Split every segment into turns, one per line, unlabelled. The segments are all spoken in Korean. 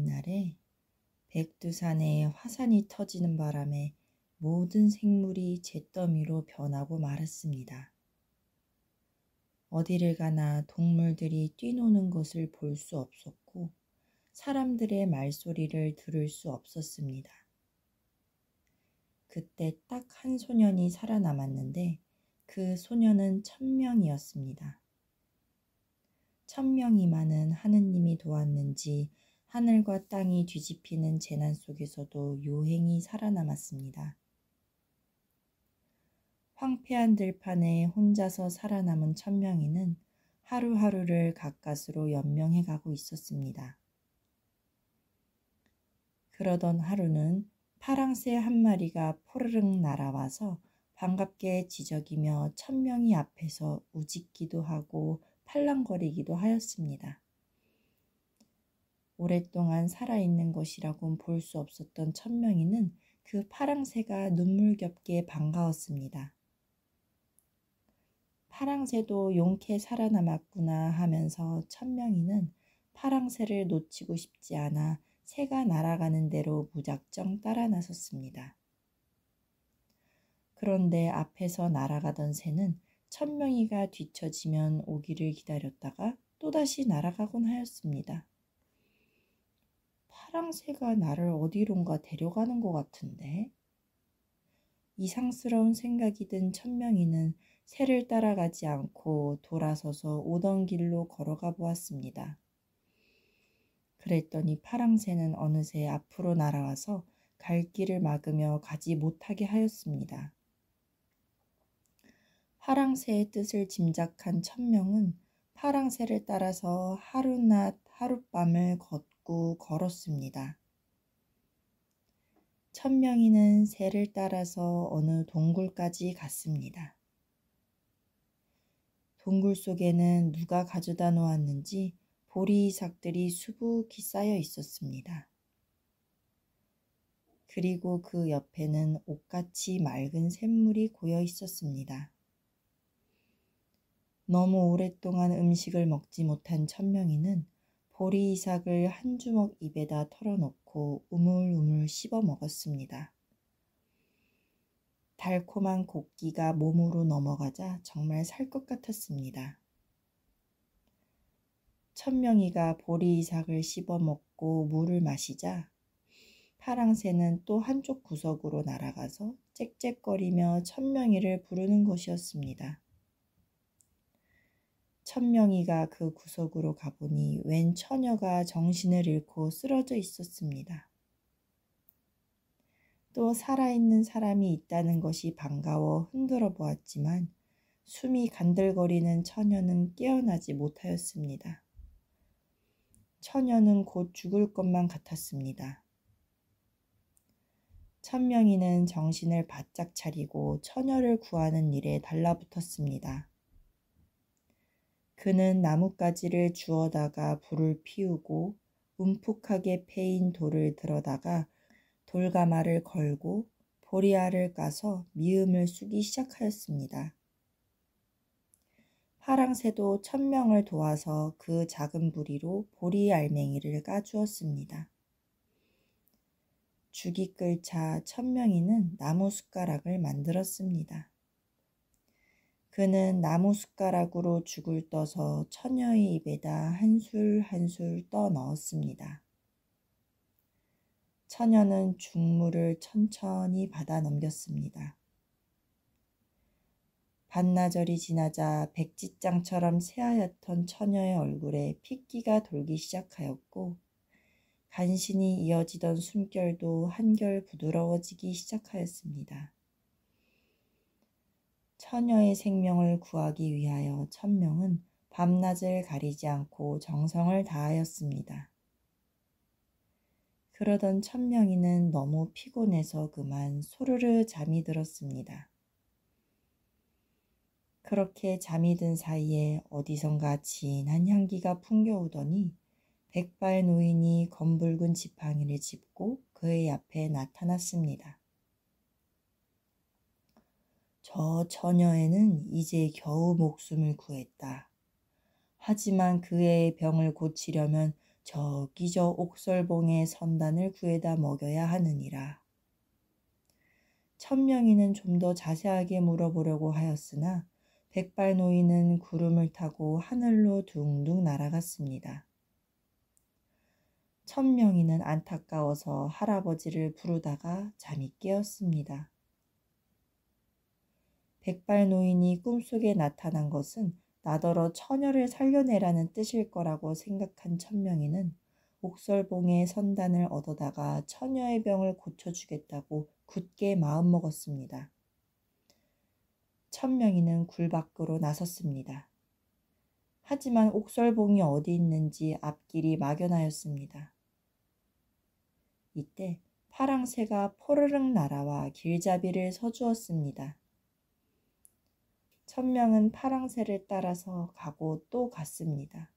옛날에 백두산에 화산이 터지는 바람에 모든 생물이 잿더미로 변하고 말았습니다. 어디를 가나 동물들이 뛰노는 것을 볼 수 없었고 사람들의 말소리를 들을 수 없었습니다. 그때 딱 한 소년이 살아남았는데 그 소년은 천명이었습니다. 천명이만은 하느님이 도왔는지 하늘과 땅이 뒤집히는 재난 속에서도 요행히 살아남았습니다. 황폐한 들판에 혼자서 살아남은 천명이는 하루하루를 가까스로 연명해 가고 있었습니다. 그러던 하루는 파랑새 한 마리가 포르륵 날아와서 반갑게 지저귀며 천명이 앞에서 우짖기도 하고 팔랑거리기도 하였습니다. 오랫동안 살아있는 것이라곤 볼 수 없었던 천명이는 그 파랑새가 눈물겹게 반가웠습니다. 파랑새도 용케 살아남았구나 하면서 천명이는 파랑새를 놓치고 싶지 않아 새가 날아가는 대로 무작정 따라 나섰습니다. 그런데 앞에서 날아가던 새는 천명이가 뒤처지면 오기를 기다렸다가 또다시 날아가곤 하였습니다. 파랑새가 나를 어디론가 데려가는 것 같은데? 이상스러운 생각이 든 천명이는 새를 따라가지 않고 돌아서서 오던 길로 걸어가 보았습니다. 그랬더니 파랑새는 어느새 앞으로 날아와서 갈 길을 막으며 가지 못하게 하였습니다. 파랑새의 뜻을 짐작한 천명은 파랑새를 따라서 하루낮 하룻밤을 걷고 걸었습니다. 천명이는 새를 따라서 어느 동굴까지 갔습니다. 동굴 속에는 누가 가져다 놓았는지 보리이삭들이 수북히 쌓여 있었습니다. 그리고 그 옆에는 옥같이 맑은 샘물이 고여 있었습니다. 너무 오랫동안 음식을 먹지 못한 천명이는 보리이삭을 한 주먹 입에다 털어놓고 우물우물 씹어 먹었습니다. 달콤한 곡기가 몸으로 넘어가자 정말 살 것 같았습니다. 천명이가 보리이삭을 씹어 먹고 물을 마시자 파랑새는 또 한쪽 구석으로 날아가서 짹짹거리며 천명이를 부르는 것이었습니다. 천명이가 그 구석으로 가보니 웬 처녀가 정신을 잃고 쓰러져 있었습니다. 또 살아있는 사람이 있다는 것이 반가워 흔들어 보았지만 숨이 간들거리는 처녀는 깨어나지 못하였습니다. 처녀는 곧 죽을 것만 같았습니다. 천명이는 정신을 바짝 차리고 처녀를 구하는 일에 달라붙었습니다. 그는 나뭇가지를 주워다가 불을 피우고 움푹하게 패인 돌을 들어다가 돌가마를 걸고 보리알을 까서 미음을 쑤기 시작하였습니다. 파랑새도 천명을 도와서 그 작은 부리로 보리 알맹이를 까주었습니다. 죽이 끓자 천명이는 나무 숟가락을 만들었습니다. 그는 나무 숟가락으로 죽을 떠서 처녀의 입에다 한 술 한 술 떠 넣었습니다. 처녀는 죽물을 천천히 받아 넘겼습니다. 반나절이 지나자 백지장처럼 새하얗던 처녀의 얼굴에 핏기가 돌기 시작하였고 간신히 이어지던 숨결도 한결 부드러워지기 시작하였습니다. 처녀의 생명을 구하기 위하여 천명은 밤낮을 가리지 않고 정성을 다하였습니다. 그러던 천명이는 너무 피곤해서 그만 소르르 잠이 들었습니다. 그렇게 잠이 든 사이에 어디선가 진한 향기가 풍겨오더니 백발 노인이 검붉은 지팡이를 짚고 그의 앞에 나타났습니다. 저 처녀에는 이제 겨우 목숨을 구했다. 하지만 그의 병을 고치려면 저기 저 옥설봉의 선단을 구해다 먹여야 하느니라. 천명이는 좀 더 자세하게 물어보려고 하였으나 백발노인은 구름을 타고 하늘로 둥둥 날아갔습니다. 천명이는 안타까워서 할아버지를 부르다가 잠이 깨었습니다. 백발노인이 꿈속에 나타난 것은 나더러 처녀를 살려내라는 뜻일 거라고 생각한 천명이는 옥설봉의 선단을 얻어다가 처녀의 병을 고쳐주겠다고 굳게 마음먹었습니다. 천명이는 굴 밖으로 나섰습니다. 하지만 옥설봉이 어디 있는지 앞길이 막연하였습니다. 이때 파랑새가 포르륵 날아와 길잡이를 서주었습니다. 천명은 파랑새를 따라서 가고 또 갔습니다.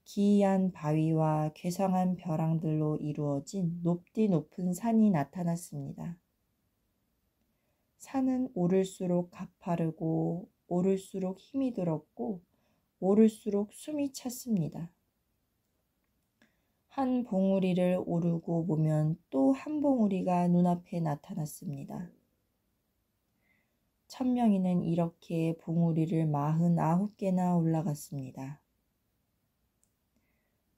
기이한 바위와 괴상한 벼랑들로 이루어진 높디 높은 산이 나타났습니다. 산은 오를수록 가파르고 오를수록 힘이 들었고 오를수록 숨이 찼습니다. 한 봉우리를 오르고 보면 또 한 봉우리가 눈앞에 나타났습니다. 천명이는 이렇게 봉우리를 49개나 올라갔습니다.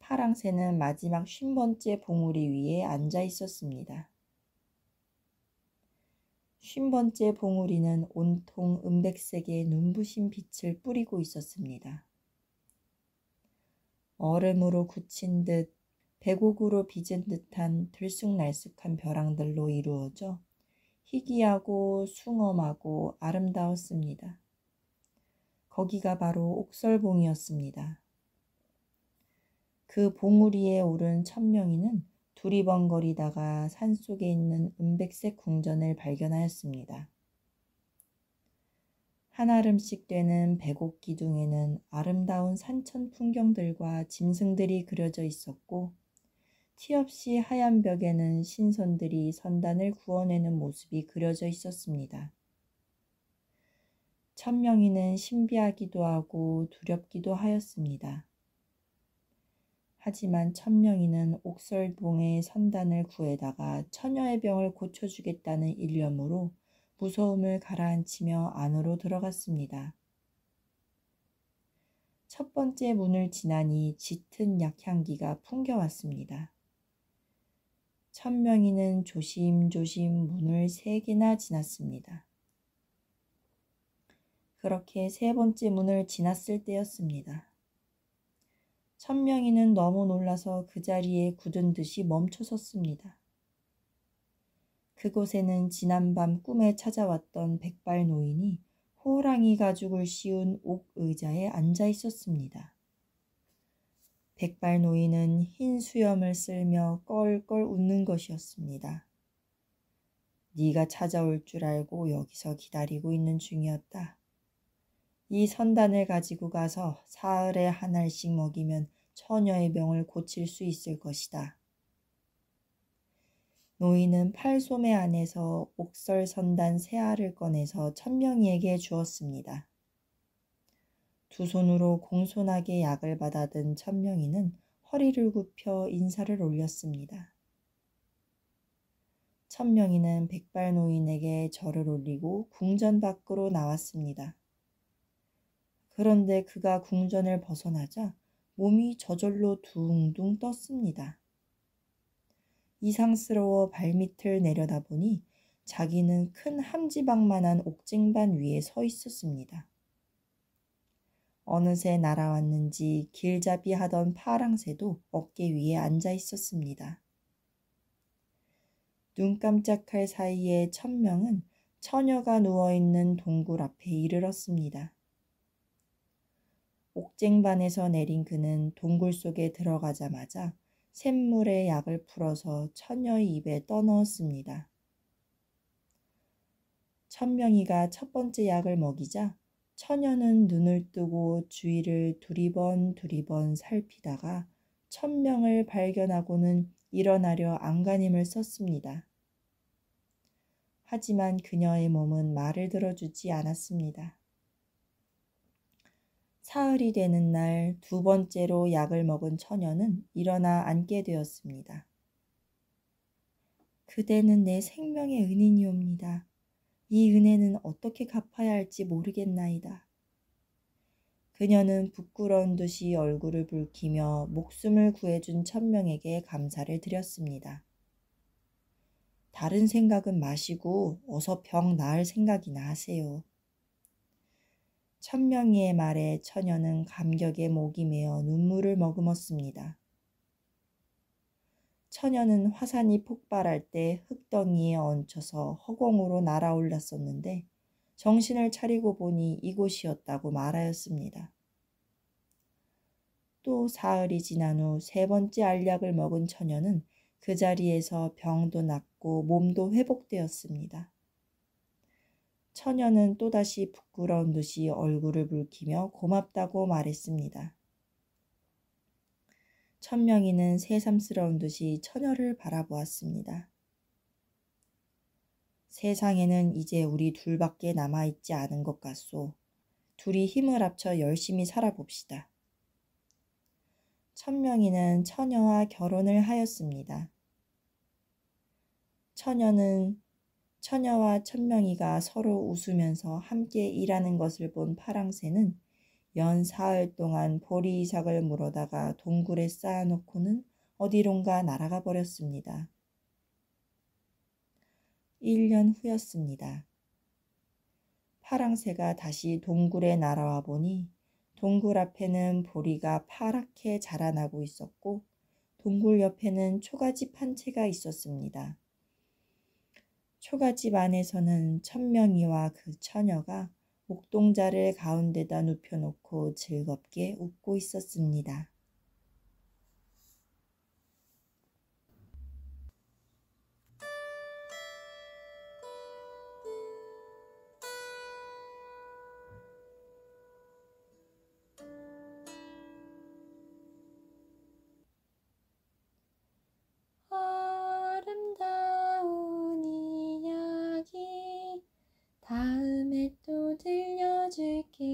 파랑새는 마지막 50번째 봉우리 위에 앉아 있었습니다. 50번째 봉우리는 온통 은백색의 눈부신 빛을 뿌리고 있었습니다. 얼음으로 굳힌 듯 백옥으로 빚은 듯한 들쑥날쑥한 벼랑들로 이루어져 희귀하고 숭엄하고 아름다웠습니다. 거기가 바로 옥설봉이었습니다. 그 봉우리에 오른 천명이는 두리번거리다가 산속에 있는 은백색 궁전을 발견하였습니다. 한아름씩 되는 백옥 기둥에는 아름다운 산천 풍경들과 짐승들이 그려져 있었고 티 없이 하얀 벽에는 신선들이 선단을 구워내는 모습이 그려져 있었습니다. 천명이는 신비하기도 하고 두렵기도 하였습니다. 하지만 천명이는 옥설봉의 선단을 구해다가 처녀의 병을 고쳐주겠다는 일념으로 무서움을 가라앉히며 안으로 들어갔습니다. 첫 번째 문을 지나니 짙은 약향기가 풍겨왔습니다. 천명이는 조심조심 문을 3개나 지났습니다. 그렇게 3번째 문을 지났을 때였습니다. 천명이는 너무 놀라서 그 자리에 굳은 듯이 멈춰섰습니다. 그곳에는 지난밤 꿈에 찾아왔던 백발노인이 호랑이 가죽을 씌운 옥 의자에 앉아 있었습니다. 백발노인은 흰 수염을 쓸며 껄껄 웃는 것이었습니다. 네가 찾아올 줄 알고 여기서 기다리고 있는 중이었다. 이 선단을 가지고 가서 사흘에 한 알씩 먹이면 처녀의 병을 고칠 수 있을 것이다. 노인은 팔소매 안에서 옥설 선단 3알을 꺼내서 천명이에게 주었습니다. 두 손으로 공손하게 약을 받아든 천명이는 허리를 굽혀 인사를 올렸습니다. 천명이는 백발노인에게 절을 올리고 궁전 밖으로 나왔습니다. 그런데 그가 궁전을 벗어나자 몸이 저절로 둥둥 떴습니다. 이상스러워 발밑을 내려다보니 자기는 큰 함지박만한 옥쟁반 위에 서 있었습니다. 어느새 날아왔는지 길잡이 하던 파랑새도 어깨 위에 앉아 있었습니다. 눈 깜짝할 사이에 천명은 처녀가 누워있는 동굴 앞에 이르렀습니다. 옥쟁반에서 내린 그는 동굴 속에 들어가자마자 샘물에 약을 풀어서 처녀의 입에 떠넣었습니다. 천명이가 첫 번째 약을 먹이자 처녀는 눈을 뜨고 주위를 두리번 살피다가 천명을 발견하고는 일어나려 안간힘을 썼습니다. 하지만 그녀의 몸은 말을 들어주지 않았습니다. 사흘이 되는 날 두 번째로 약을 먹은 처녀는 일어나 앉게 되었습니다. 그대는 내 생명의 은인이옵니다. 이 은혜는 어떻게 갚아야 할지 모르겠나이다. 그녀는 부끄러운 듯이 얼굴을 붉히며 목숨을 구해준 천명에게 감사를 드렸습니다. 다른 생각은 마시고 어서 병 나을 생각이나 하세요. 천명이의 말에 처녀는 감격에 목이 메어 눈물을 머금었습니다. 처녀는 화산이 폭발할 때 흙덩이에 얹혀서 허공으로 날아올랐었는데 정신을 차리고 보니 이곳이었다고 말하였습니다. 또 사흘이 지난 후 세 번째 알약을 먹은 처녀는 그 자리에서 병도 낫고 몸도 회복되었습니다. 처녀는 또다시 부끄러운 듯이 얼굴을 붉히며 고맙다고 말했습니다. 천명이는 새삼스러운 듯이 처녀를 바라보았습니다. 세상에는 이제 우리 둘밖에 남아있지 않은 것 같소. 둘이 힘을 합쳐 열심히 살아봅시다. 천명이는 처녀와 결혼을 하였습니다. 처녀와 천명이가 서로 웃으면서 함께 일하는 것을 본 파랑새는 연 사흘 동안 보리이삭을 물어다가 동굴에 쌓아놓고는 어디론가 날아가 버렸습니다. 1년 후였습니다. 파랑새가 다시 동굴에 날아와 보니 동굴 앞에는 보리가 파랗게 자라나고 있었고 동굴 옆에는 초가집 한 채가 있었습니다. 초가집 안에서는 천명이와 그 처녀가 옥동자를 가운데다 눕혀놓고 즐겁게 웃고 있었습니다. 아름다운 이야기 다음에 또 들려줄게.